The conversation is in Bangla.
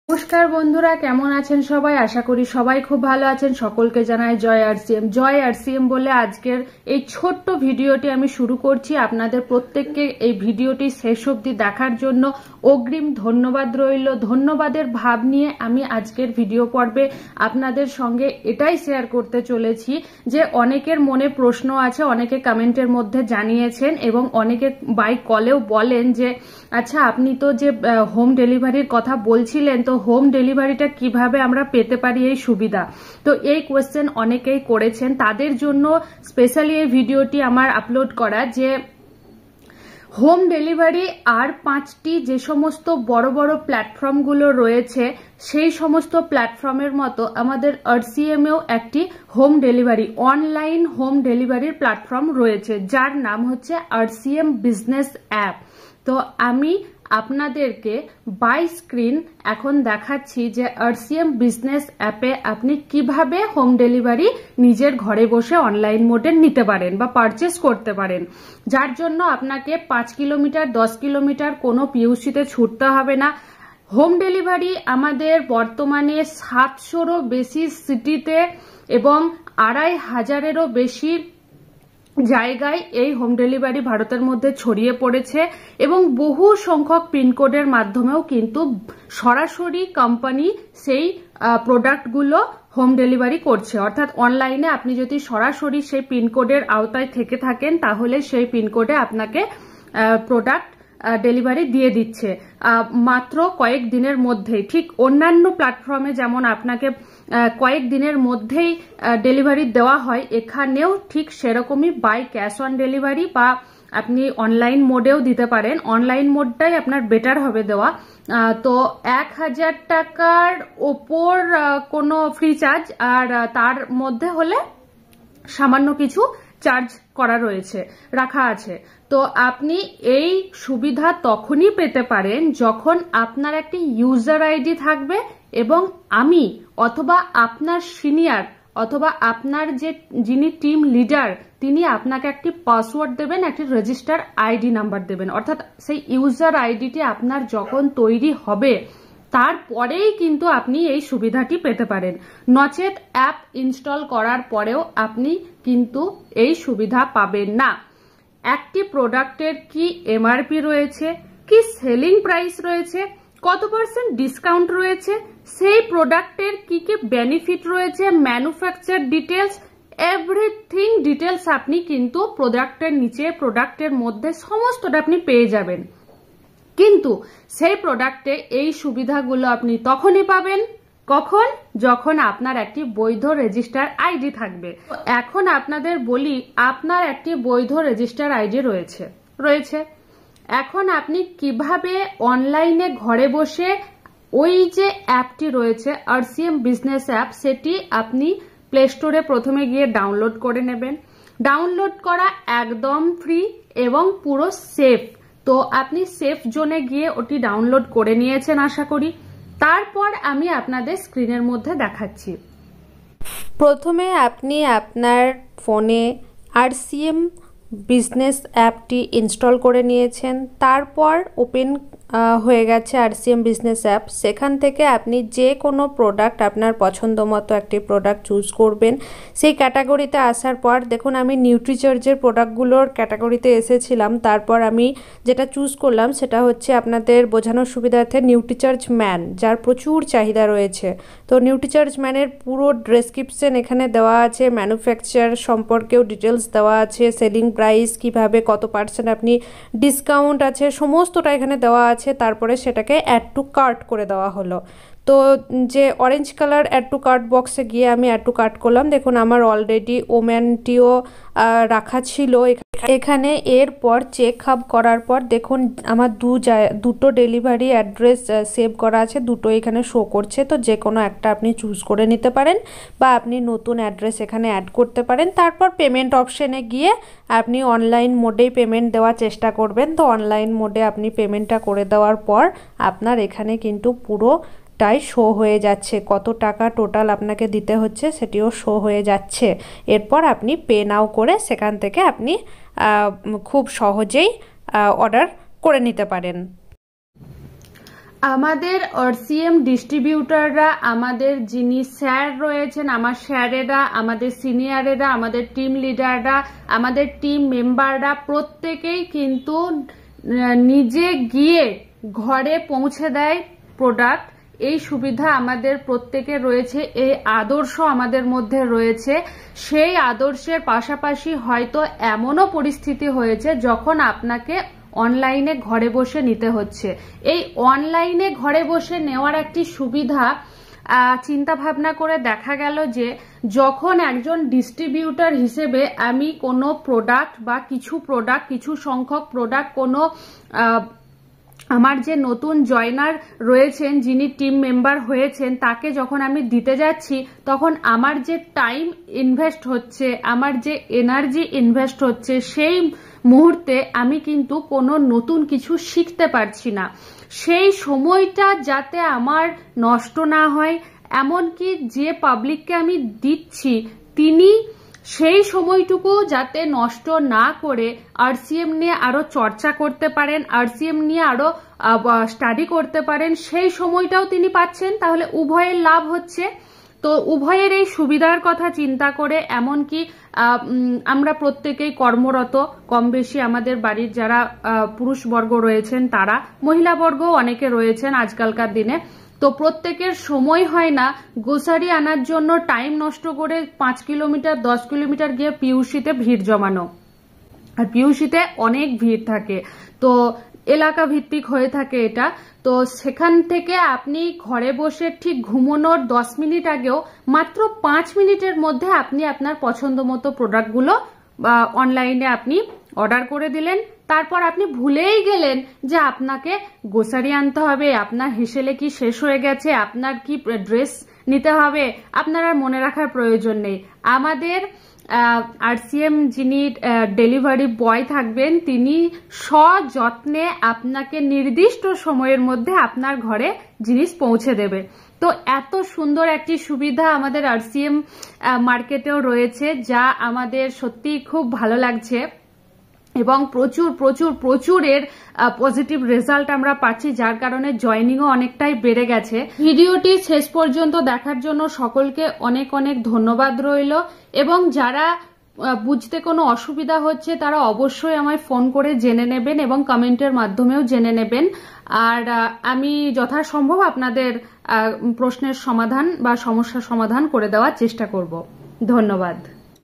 নমস্কার বন্ধুরা, কেমন আছেন সবাই? আশা করি সবাই খুব ভালো আছেন। সকলকে জানাই জয় আরসিএম। জয় আরসিএম বলে আজকের এই ছোট্ট ভিডিওটি আমি শুরু করছি। আপনাদের প্রত্যেককে এই ভিডিওটি শেষ অবধি দেখার জন্য অগ্রিম ধন্যবাদ রইল। ধন্যবাদের ভাব নিয়ে আমি আজকের ভিডিও পর্বে আপনাদের সঙ্গে এটাই শেয়ার করতে চলেছি যে অনেকের মনে প্রশ্ন আছে, অনেকে কমেন্টের মধ্যে জানিয়েছেন এবং অনেকে বাই কলেও বলেন যে আচ্ছা, আপনি তো যে হোম ডেলিভারির কথা বলছিলেন, তো হোম ডেলিভারিটা কিভাবে আমরা পেতে পারি এই সুবিধা। তো এই কোয়েশ্চেন অনেকেই করেছেন, তাদের জন্য স্পেশালি এই ভিডিওটি আমার আপলোড করা যে হোম ডেলিভারি আর 5টি যে সমস্ত বড় বড় প্ল্যাটফর্মগুলো রয়েছে সেই সমস্ত প্ল্যাটফর্মের মতো আমাদের আরসিএমেও একটি হোম ডেলিভারি অনলাইন হোম ডেলিভারির প্ল্যাটফর্ম রয়েছে, যার নাম হচ্ছে আরসিএম বিজনেস অ্যাপ। তো আমি আপনাদেরকে বাই স্ক্রিন এখন দেখাচ্ছি যে আরসিএম বিজনেস অ্যাপে আপনি কিভাবে হোম ডেলিভারি নিজের ঘরে বসে অনলাইন মোডে নিতে পারেন বা পারচেস করতে পারেন, যার জন্য আপনাকে 5 কিলোমিটার 10 কিলোমিটার কোনো পিউসিতে ছুটতে হবে না। হোম ডেলিভারি আমাদের বর্তমানে 700রও বেশি সিটিতে এবং 2500-এরও বেশি জায়গায় এই হোম ডেলিভারি ভারতের মধ্যে ছড়িয়ে পড়েছে এবং বহু সংখ্যক পিনকোডের মাধ্যমেও কিন্তু সরাসরি কোম্পানি সেই প্রোডাক্টগুলো হোম ডেলিভারি করছে। অর্থাৎ অনলাইনে আপনি যদি সরাসরি সেই পিনকোডের আওতায় থেকে থাকেন তাহলে সেই পিনকোডে আপনাকে প্রোডাক্ট ডেলিভারি দিয়ে দিচ্ছে মাত্র কয়েক দিনের মধ্যেই। ঠিক অন্যান্য প্ল্যাটফর্মে যেমন আপনাকে কয়েক দিনের মধ্যেই ডেলিভারি দেওয়া হয়, এখানেও ঠিক সেরকমই বাই ক্যাশ অন ডেলিভারি বা আপনি অনলাইন মোডেও দিতে পারেন। অনলাইন মোডটাই আপনার বেটার হবে দেওয়া। তো 1000 টাকার ওপর কোনো ফ্রি চার্জ আর তার মধ্যে হলে সামান্য কিছু চার্জ করা রয়েছে, রাখা আছে। তো আপনি এই সুবিধা তখনই পেতে পারেন যখন আপনার একটি ইউজার আইডি থাকবে এবং আমি অথবা আপনার সিনিয়র অথবা আপনার যিনি টিম লিডার তিনি আপনাকে একটি পাসওয়ার্ড দেবেন, একটি রেজিস্টার আইডি নাম্বার দেবেন। অর্থাৎ সেই ইউজার আইডিটি আপনার যখন তৈরি হবে তারপরেই কিন্তু আপনি এই সুবিধাটি পেতে পারেন। নচেত অ্যাপ ইনস্টল করার পরেও আপনি কিন্তু এই সুবিধা পাবেন না। একটি প্রোডাক্টের কি এমআরপি রয়েছে, কি সেলিং প্রাইস রয়েছে, কত পার্সেন্ট ডিসকাউন্ট রয়েছে, সেই প্রোডাক্টের কি কি বেনিফিট রয়েছে, ম্যানুফ্যাকচার ডিটেলস, এভরিথিং ডিটেলস আপনি কিন্তু প্রোডাক্টের নিচে প্রোডাক্টের মধ্যে সমস্তটা আপনি পেয়ে যাবেন। কিন্তু সেই প্রোডাক্টে এই সুবিধাগুলো আপনি তখনই পাবেন কখন, যখন আপনার একটি বৈধ রেজিস্টার আইডি থাকবে। এখন আপনাদের বলি, আপনার একটি বৈধ রেজিস্টার আইডি রয়েছে। এখন আপনি কিভাবে অনলাইনে ঘরে বসে ওই যে অ্যাপটি রয়েছে আরসিএম বিজনেস অ্যাপ, সেটি আপনি প্লে স্টোরে প্রথমে গিয়ে ডাউনলোড করে নেবেন। ডাউনলোড করা একদম ফ্রি এবং পুরো সেফ। তো আপনি সেফ জোনে গিয়ে ওটি ডাউনলোড করে নিয়েছেন আশা করি। তারপর আমি আপনাদের স্ক্রিনের মধ্যে দেখাচ্ছি। প্রথমে আপনি আপনার ফোনে আরসিএম বিজনেস অ্যাপটি ইনস্টল করে নিয়েছেন, তারপর ওপেন হয়ে গেছে আরসিএম বিজনেস অ্যাপ। সেখান থেকে আপনি যে কোনো প্রোডাক্ট আপনার পছন্দ মতো একটি প্রোডাক্ট চুজ করবেন। সেই ক্যাটাগরিতে আসার পর দেখুন আমি নিউট্রিচার্জের প্রোডাক্টগুলোর ক্যাটাগরিতে এসেছিলাম। তারপর আমি যেটা চুজ করলাম সেটা হচ্ছে আপনাদের বোঝানোর সুবিধার্থে নিউট্রিচার্জ ম্যান, যার প্রচুর চাহিদা রয়েছে। তো নিউট্রিচার্জ ম্যানের পুরো ডেসক্রিপশন এখানে দেওয়া আছে, ম্যানুফ্যাকচার সম্পর্কেও ডিটেলস দেওয়া আছে, সেলিং প্রাইস কীভাবে কত পার্সেন্ট আপনি ডিসকাউন্ট আছে সমস্তটা এখানে দেওয়া আছে। তারপরে সেটাকে অ্যাড টু কার্ট করে দেওয়া হলো। তো যে orange colour add to cart বক্সে গিয়ে আমি অ্যাড টু কার্ট করলাম। দেখুন আমার অলরেডি ওম্যানটিও রাখা ছিল এখানে। এরপর চেক হাব করার পর দেখুন আমার দুটো ডেলিভারি অ্যাড্রেস সেভ করা আছে, দুটো এখানে শো করছে। তো যে কোনো একটা আপনি চুজ করে নিতে পারেন বা আপনি নতুন অ্যাড্রেস এখানে অ্যাড করতে পারেন। তারপর পেমেন্ট অপশানে গিয়ে আপনি অনলাইন মোডেই পেমেন্ট দেওয়ার চেষ্টা করবেন। তো অনলাইন মোডে আপনি পেমেন্টটা করে দেওয়ার পর আপনার এখানে কিন্তু পুরোটাই শো হয়ে যাচ্ছে, কত টাকা টোটাল আপনাকে দিতে হচ্ছে সেটিও শো হয়ে যাচ্ছে। এরপর আপনি পে নাও করে সেখান থেকে আপনি খুব সহজেই অর্ডার করে নিতে পারেন। আমাদের আরসিএম ডিস্ট্রিবিউটাররা, আমাদের যিনি স্যার রয়েছেন, আমার স্যারেরা, আমাদের সিনিয়রেরা, আমাদের টিম লিডাররা, আমাদের টিম মেম্বাররা প্রত্যেকেই কিন্তু নিজে গিয়ে ঘরে পৌঁছে দেয় প্রোডাক্ট। এই সুবিধা আমাদের প্রত্যেকের রয়েছে, এই আদর্শ আমাদের মধ্যে রয়েছে। সেই আদর্শের পাশাপাশি হয়তো এমনও পরিস্থিতি হয়েছে যখন আপনাকে অনলাইনে ঘরে বসে নিতে হচ্ছে। এই অনলাইনে ঘরে বসে নেওয়ার একটি সুবিধা চিন্তা ভাবনা করে দেখা গেল যে যখন একজন ডিস্ট্রিবিউটর হিসেবে আমি কোনো প্রোডাক্ট বা কিছু সংখ্যক প্রোডাক্ট কোনো আমার যে নতুন জয়নার রয়েছেন, যিনি টিম মেম্বার হয়েছেন, তাকে যখন আমি দিতে যাচ্ছি, তখন আমার যে টাইম ইনভেস্ট হচ্ছে, আমার যে এনার্জি ইনভেস্ট হচ্ছে, সেই মুহূর্তে আমি কিন্তু কোনো নতুন কিছু শিখতে পারছি না। সেই সময়টা যাতে আমার নষ্ট না হয়, এমনকি যে পাবলিককে আমি দিচ্ছি তিনি সেই সময়টুকু যাতে নষ্ট না করে আরসিএম নিয়ে আরো চর্চা করতে পারেন, আরসিএম নিয়ে আরো স্টাডি করতে পারেন, সেই সময়টাও তিনি পাচ্ছেন। তাহলে উভয়ের লাভ হচ্ছে। তো উভয়ের এই সুবিধার কথা চিন্তা করে, এমনকি আমরা প্রত্যেকেই কর্মরত, কম বেশি আমাদের বাড়ির যারা পুরুষবর্গ রয়েছেন তারা, মহিলাবর্গও অনেকে রয়েছেন আজকালকার দিনে, তো প্রত্যেকের সময় হয় না গ্রোসারি আনার জন্য টাইম নষ্ট করে 5 কিলোমিটার 10 কিলোমিটার গিয়ে পিউসিতে ভিড় জমানো। আর পিউসিতে অনেক ভিড় থাকে, তো এলাকা ভিত্তিক হয়ে থাকে এটা। তো সেখান থেকে আপনি ঘরে বসে ঠিক ঘুমানোর 10 মিনিট আগেও মাত্র 5 মিনিটের মধ্যে আপনি আপনার পছন্দ মতো প্রোডাক্টগুলো অনলাইনে আপনি অর্ডার করে দিলেন। তারপর আপনি ভুলেই গেলেন যে আপনাকে গ্রোসারি আনতে হবে, আপনার হেসেলে কি শেষ হয়ে গেছে, আপনার কি ড্রেস নিতে হবে, আপনার আর মনে রাখার প্রয়োজন নেই। আমাদের আরসিএম যিনি ডেলিভারি বয় থাকবেন, তিনি সযত্নে আপনাকে নির্দিষ্ট সময়ের মধ্যে আপনার ঘরে জিনিস পৌঁছে দেবে। তো এত সুন্দর একটি সুবিধা আমাদের আরসিএম মার্কেটেও রয়েছে, যা আমাদের সত্যি খুব ভালো লাগছে এবং প্রচুর প্রচুর প্রচুর এর পজিটিভ রেজাল্ট আমরা পাচ্ছি, যার কারণে জয়নিংও অনেকটাই বেড়ে গেছে। ভিডিওটি শেষ পর্যন্ত দেখার জন্য সকলকে অনেক অনেক ধন্যবাদ রইল, এবং যারা বুঝতে কোনো অসুবিধা হচ্ছে তারা অবশ্যই আমায় ফোন করে জেনে নেবেন এবং কমেন্টের মাধ্যমেও জেনে নেবেন। আর আমি যথাসম্ভব আপনাদের প্রশ্নের সমাধান বা সমস্যার সমাধান করে দেওয়ার চেষ্টা করব। ধন্যবাদ।